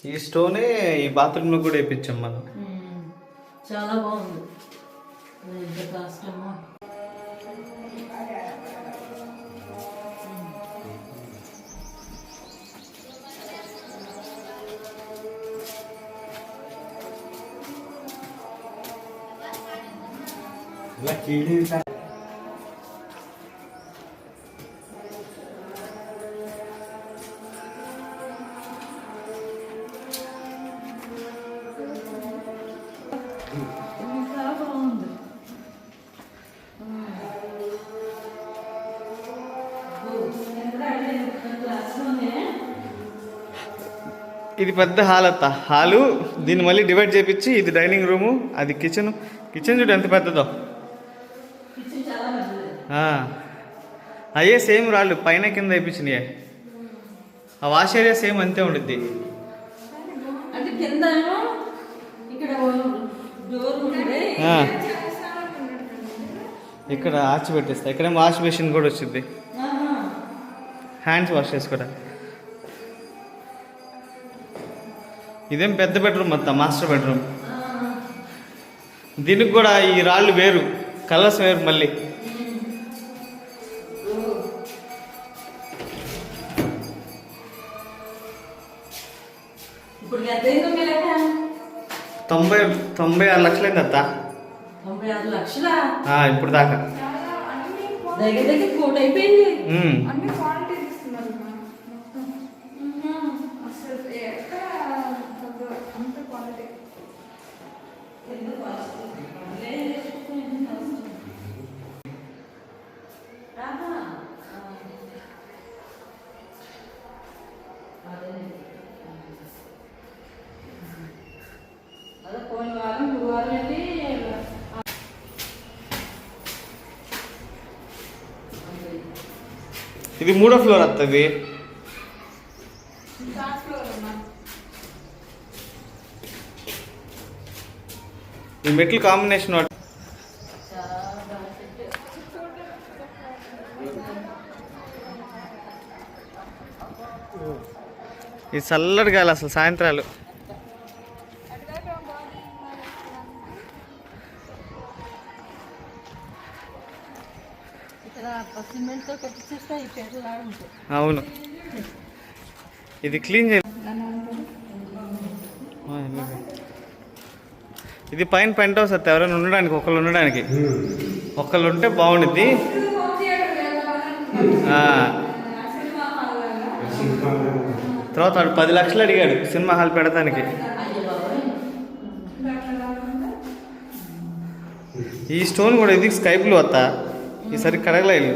ఈ స్టోనే ఈ బాత్రూంలో కూడా వేయించాం మనం. చాలా బాగుంది. ఎంత కష్టమో. ఇది పెద్ద హాల్ అత్త. హాలు దీన్ని మళ్ళీ డివైడ్ చేపించి ఇది డైనింగ్ రూము, అది కిచెన్. కిచెన్ చూడు ఎంత పెద్దదో. అయ్యే సేమ్ రాళ్ళు పైన కింద వేయించినాయే. ఆ వాష్ ఏరియా సేమ్ అంతే ఉండిద్ది. ఇక్కడ ఆర్చి పెట్టేస్తా. ఇక్కడ వాష్ మెషిన్ కూడా వచ్చింది, హ్యాండ్స్ వాష్ చేసుకోవడానికి. ఇదేం పెద్ద బెడ్రూమ్ అంతా, మాస్టర్ బెడ్రూమ్. దీనికి కూడా ఈ రాళ్ళు వేరు, కలర్స్ వేరు మళ్ళీ. ఇప్పుడు 96 లక్షలైంది అత్త. 96 లక్షలా ఇప్పుడు దాకా దగ్గర దగ్గర కోట్ అయిపోయింది. ఇది 3వ ఫ్లోర్ వస్తుంది. ఈ మెట్లు కాంబినేషన్ ఈ చల్లటి గాలి అసలు సాయంత్రాలు. అవును, ఇది క్లీన్ చేయాలి. ఇది పైన పెంట్ హౌస్ వస్తే ఎవరైనా ఉండడానికి, ఒకళ్ళు ఉంటే బాగుండిద్ది. తర్వాత వాడు 10 లక్షలు అడిగాడు సినిమా హాల్ పెడతానికి. ఈ స్టోన్ కూడా ఇది స్కై బ్లూ వస్తా, ఈసారి కడగలేదు.